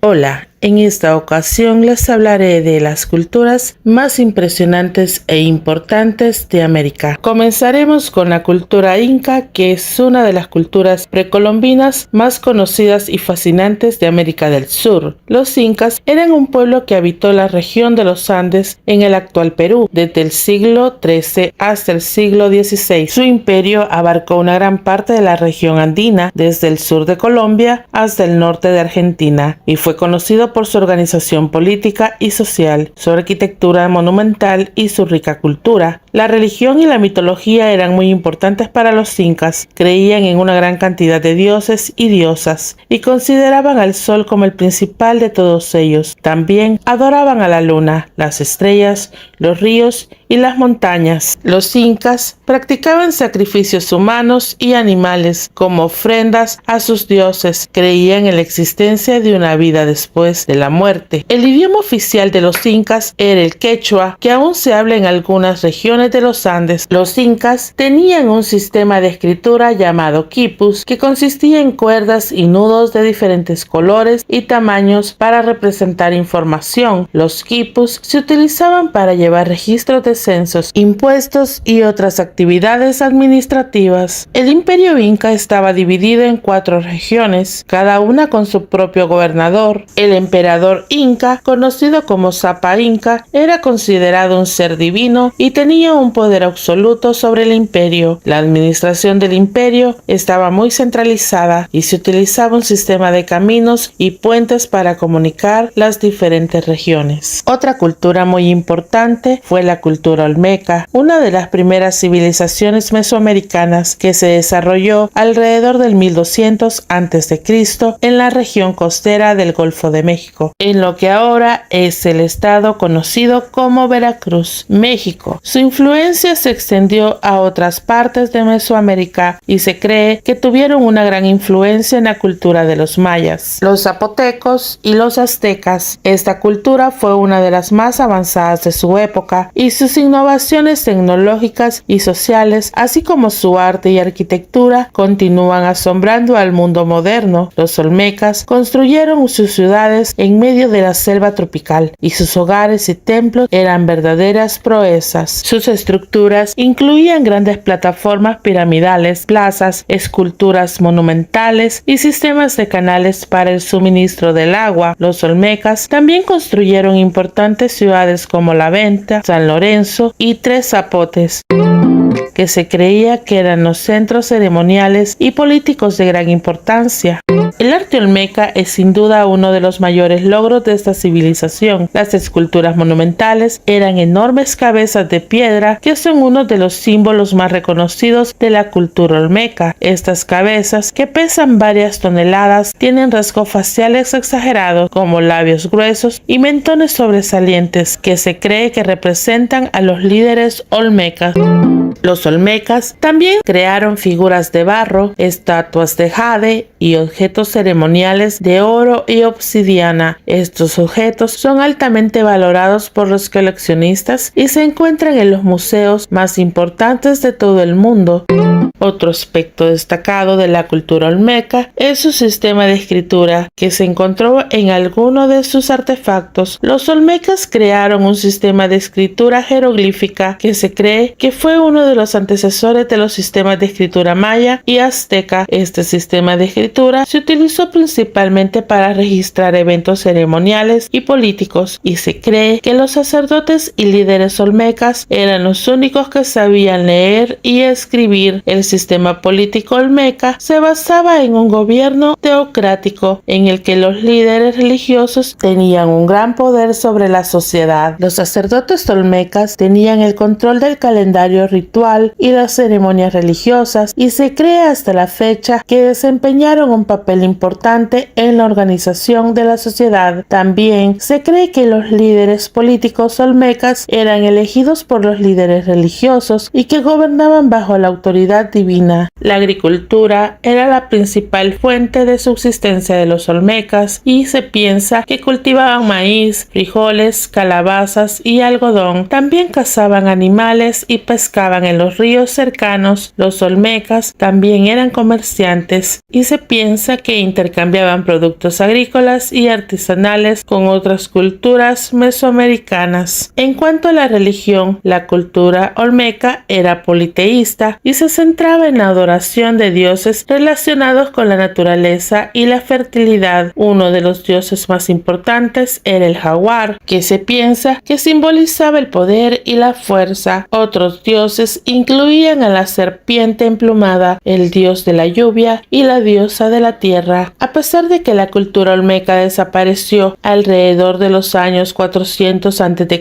Hola, en esta ocasión les hablaré de las culturas más impresionantes e importantes de América. Comenzaremos con la cultura inca, que es una de las culturas precolombinas más conocidas y fascinantes de América del Sur. Los incas eran un pueblo que habitó la región de los Andes en el actual Perú desde el siglo XIII hasta el siglo XVI. Su imperio abarcó una gran parte de la región andina, desde el sur de Colombia hasta el norte de Argentina, y fue conocido por su organización política y social, su arquitectura monumental y su rica cultura. La religión y la mitología eran muy importantes para los incas. Creían en una gran cantidad de dioses y diosas y consideraban al sol como el principal de todos ellos. También adoraban a la luna, las estrellas, los ríos y las montañas. Los incas practicaban sacrificios humanos y animales como ofrendas a sus dioses. Creían en la existencia de una vida después de la muerte. El idioma oficial de los incas era el quechua, que aún se habla en algunas regiones de los Andes. Los incas tenían un sistema de escritura llamado quipus, que consistía en cuerdas y nudos de diferentes colores y tamaños para representar información. Los quipus se utilizaban para llevar registros de censos, impuestos y otras actividades administrativas. El imperio inca estaba dividido en 4 regiones, cada una con su propio gobernador. El emperador inca, conocido como Sapa Inca, era considerado un ser divino y tenía un poder absoluto sobre el imperio. La administración del imperio estaba muy centralizada y se utilizaba un sistema de caminos y puentes para comunicar las diferentes regiones. Otra cultura muy importante fue la cultura olmeca, una de las primeras civilizaciones mesoamericanas que se desarrolló alrededor del 1200 a.C. en la región costera del Golfo de México, en lo que ahora es el estado conocido como Veracruz, México. Su influencia se extendió a otras partes de Mesoamérica y se cree que tuvieron una gran influencia en la cultura de los mayas, los zapotecos y los aztecas. Esta cultura fue una de las más avanzadas de su época y sus innovaciones tecnológicas y sociales, así como su arte y arquitectura, continúan asombrando al mundo moderno. Los olmecas construyeron sus ciudades en medio de la selva tropical y sus hogares y templos eran verdaderas proezas. Sus estructuras incluían grandes plataformas piramidales, plazas, esculturas monumentales y sistemas de canales para el suministro del agua. Los olmecas también construyeron importantes ciudades como La Venta, San Lorenzo y Tres Zapotes, que se creía que eran los centros ceremoniales y políticos de gran importancia. El arte olmeca es sin duda uno de los mayores logros de esta civilización. Las esculturas monumentales eran enormes cabezas de piedra que son uno de los símbolos más reconocidos de la cultura olmeca. Estas cabezas, que pesan varias toneladas, tienen rasgos faciales exagerados como labios gruesos y mentones sobresalientes que se cree que representan a los líderes olmecas. Los olmecas también crearon figuras de barro, estatuas de jade y objetos ceremoniales de oro y obsidiana. Estos objetos son altamente valorados por los coleccionistas y se encuentran en los museos más importantes de todo el mundo. Otro aspecto destacado de la cultura olmeca es su sistema de escritura, que se encontró en alguno de sus artefactos. Los olmecas crearon un sistema de escritura jeroglífica que se cree que fue uno de los antecesores de los sistemas de escritura maya y azteca. Este sistema de escritura se utilizó principalmente para registrar eventos ceremoniales y políticos, y se cree que los sacerdotes y líderes olmecas eran los únicos que sabían leer y escribir. El sistema político olmeca se basaba en un gobierno teocrático en el que los líderes religiosos tenían un gran poder sobre la sociedad. Los sacerdotes olmecas tenían el control del calendario ritual y las ceremonias religiosas, y se cree hasta la fecha que desempeñaron un papel importante en la organización de la sociedad. También se cree que los líderes políticos olmecas eran elegidos por los líderes religiosos y que gobernaban bajo la autoridad divina. La agricultura era la principal fuente de subsistencia de los olmecas y se piensa que cultivaban maíz, frijoles, calabazas y algodón. También cazaban animales y pescaban en los ríos cercanos. Los olmecas también eran comerciantes y se piensa que intercambiaban productos agrícolas y y artesanales con otras culturas mesoamericanas. En cuanto a la religión, la cultura olmeca era politeísta y se centraba en la adoración de dioses relacionados con la naturaleza y la fertilidad. Uno de los dioses más importantes era el jaguar, que se piensa que simbolizaba el poder y la fuerza. Otros dioses incluían a la serpiente emplumada, el dios de la lluvia y la diosa de la tierra. A pesar de que la cultura olmeca desapareció alrededor de los años 400 a.C.,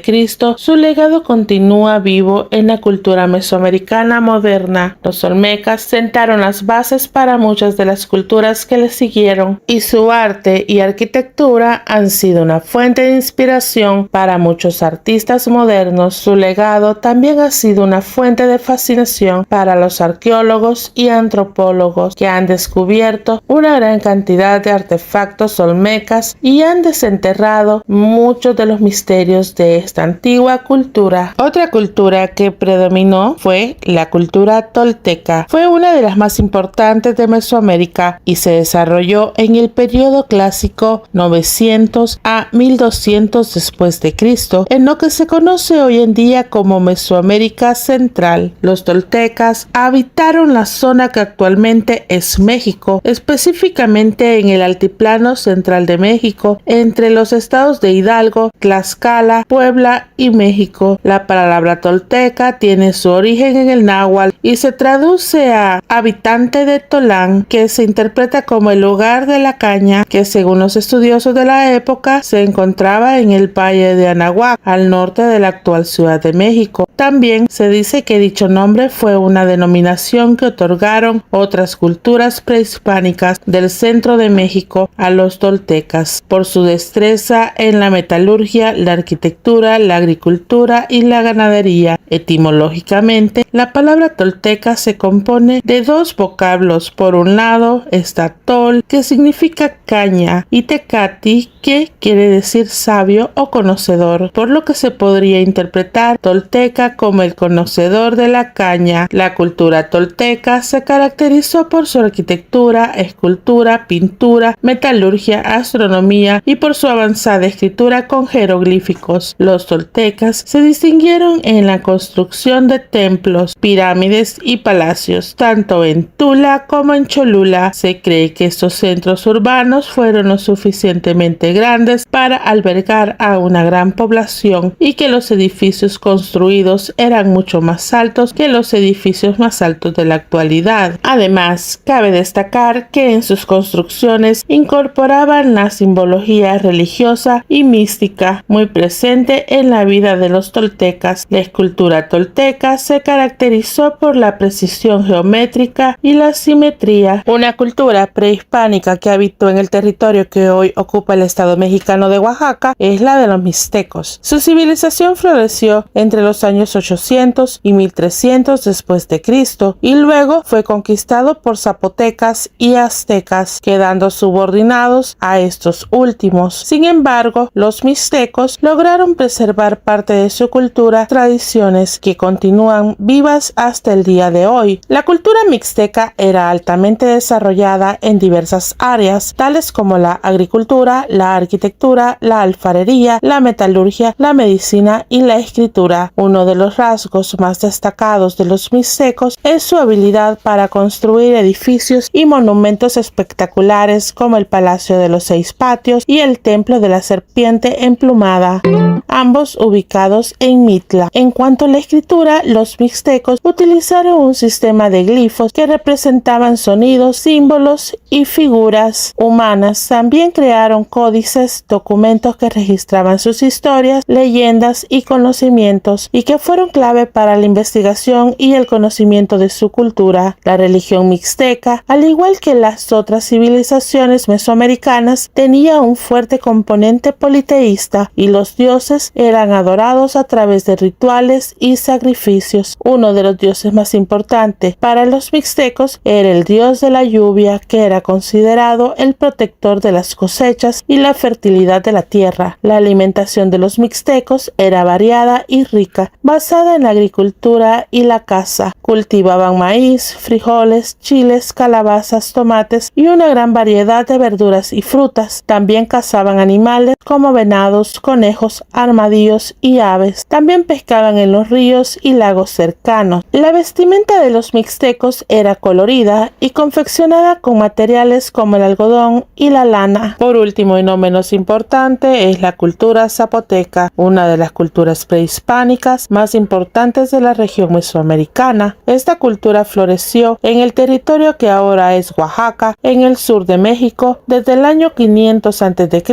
su legado continúa vivo en la cultura mesoamericana moderna. Los olmecas sentaron las bases para muchas de las culturas que les siguieron, y su arte y arquitectura han sido una fuente de inspiración para muchos artistas modernos. Su legado también ha sido una fuente de fascinación para los arqueólogos y antropólogos, que han descubierto una gran cantidad de artefactos olmecas y han desenterrado muchos de los misterios de esta antigua cultura. Otra cultura que predominó fue la cultura tolteca. Fue una de las más importantes de Mesoamérica y se desarrolló en el periodo clásico 900 a 1200 después de Cristo, en lo que se conoce hoy en día como Mesoamérica Central. Los toltecas habitaron la zona que actualmente es México, específicamente en el altiplano central de México, entre los estados de Hidalgo, Tlaxcala, Puebla y México. La palabra tolteca tiene su origen en el náhuatl y se traduce a habitante de Tolán, que se interpreta como el lugar de la caña, que según los estudiosos de la época se encontraba en el valle de Anahuac, al norte de la actual Ciudad de México. También se dice que dicho nombre fue una denominación que otorgaron otras culturas prehispánicas del centro de México a los toltecas, por su destreza en la metalurgia, la arquitectura, la agricultura y la ganadería. Etimológicamente, la palabra tolteca se compone de dos vocablos. Por un lado está tol, que significa caña, y tecati, que quiere decir sabio o conocedor, por lo que se podría interpretar tolteca como el conocedor de la caña. La cultura tolteca se caracterizó por su arquitectura, escultura, pintura, metalurgia, astronomía y por su avanzada escritura con jeroglíficos. Los toltecas se distinguieron en la construcción de templos, pirámides y palacios, tanto en Tula como en Cholula. Se cree que estos centros urbanos fueron lo suficientemente grandes para albergar a una gran población y que los edificios construidos eran mucho más altos que los edificios más altos de la actualidad. Además, cabe destacar que en sus construcciones incorporaban la simbología religiosa y mística muy presente en la vida de los toltecas. La escultura tolteca se caracterizó por la precisión geométrica y la simetría. Una cultura prehispánica que habitó en el territorio que hoy ocupa el estado mexicano de Oaxaca es la de los mixtecos. Su civilización floreció entre los años 800 y 1300 después de Cristo y luego fue conquistado por zapotecas y aztecas, quedando subordinados a estos últimos. Sin embargo, los mixtecos lograron preservar parte de su cultura, tradiciones que continúan vivas hasta el día de hoy. La cultura mixteca era altamente desarrollada en diversas áreas, tales como la agricultura, la arquitectura, la alfarería, la metalurgia, la medicina y la escritura. Uno de los rasgos más destacados de los mixtecos es su habilidad para construir edificios y monumentos espectaculares como el Palacio de los Seis Patios y el Templo de la Serpiente Emplumada, ambos ubicados en Mitla. En cuanto a la escritura, los mixtecos utilizaron un sistema de glifos que representaban sonidos, símbolos y figuras humanas. También crearon códices, documentos que registraban sus historias, leyendas y conocimientos, y que fueron clave para la investigación y el conocimiento de su cultura. La religión mixteca, al igual que las otras civilizaciones mesoamericanas, tenía un fuerte componente politeísta y los dioses eran adorados a través de rituales y sacrificios. Uno de los dioses más importantes para los mixtecos era el dios de la lluvia, que era considerado el protector de las cosechas y la fertilidad propiedad de la tierra. La alimentación de los mixtecos era variada y rica, basada en la agricultura y la caza. Cultivaban maíz, frijoles, chiles, calabazas, tomates y una gran variedad de verduras y frutas. También cazaban animales como venados, conejos, armadillos y aves. También pescaban en los ríos y lagos cercanos. La vestimenta de los mixtecos era colorida y confeccionada con materiales como el algodón y la lana. Por último y no menos importante es la cultura zapoteca, una de las culturas prehispánicas más importantes de la región mesoamericana. Esta cultura floreció en el territorio que ahora es Oaxaca, en el sur de México, desde el año 500 a.C.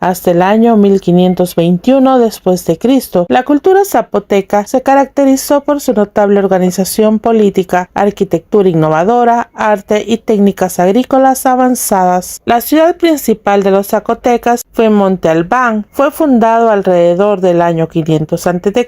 hasta el año 1521 después de Cristo. La cultura zapoteca se caracterizó por su notable organización política, arquitectura innovadora, arte y técnicas agrícolas avanzadas. La ciudad principal de los zacotecas fue Monte Albán. Fue fundado alrededor del año 500 a.C.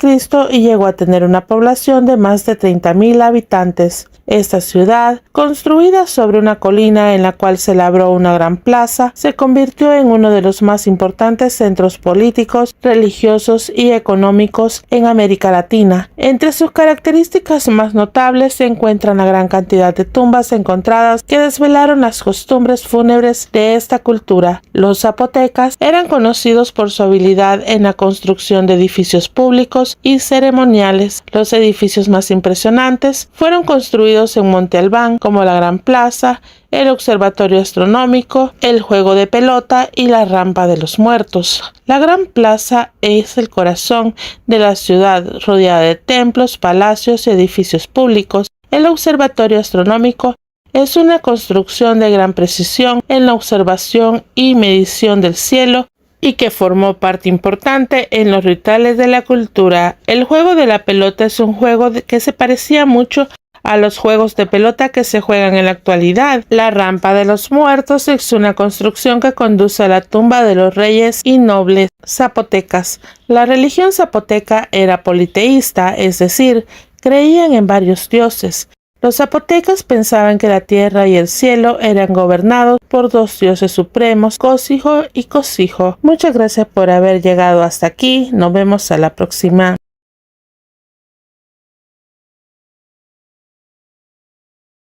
y llegó a tener una población de más de 30,000 habitantes. Esta ciudad, construida sobre una colina en la cual se labró una gran plaza, se convirtió en uno de los más importantes centros políticos, religiosos y económicos en América Latina. Entre sus características más notables se encuentran la gran cantidad de tumbas encontradas que desvelaron las costumbres fúnebres de esta cultura. Los zapotecas eran conocidos por su habilidad en la construcción de edificios públicos y ceremoniales. Los edificios más impresionantes fueron construidos en Monte Albán, como la Gran Plaza, el Observatorio Astronómico, el Juego de Pelota y la Rampa de los Muertos. La Gran Plaza es el corazón de la ciudad, rodeada de templos, palacios y edificios públicos. El Observatorio Astronómico es una construcción de gran precisión en la observación y medición del cielo y que formó parte importante en los rituales de la cultura. El Juego de la Pelota es un juego que se parecía mucho a los juegos de pelota que se juegan en la actualidad. La Rampa de los Muertos es una construcción que conduce a la tumba de los reyes y nobles zapotecas. La religión zapoteca era politeísta, es decir, creían en varios dioses. Los zapotecas pensaban que la tierra y el cielo eran gobernados por dos dioses supremos, Cosijo y Cosijo. Muchas gracias por haber llegado hasta aquí. Nos vemos a la próxima.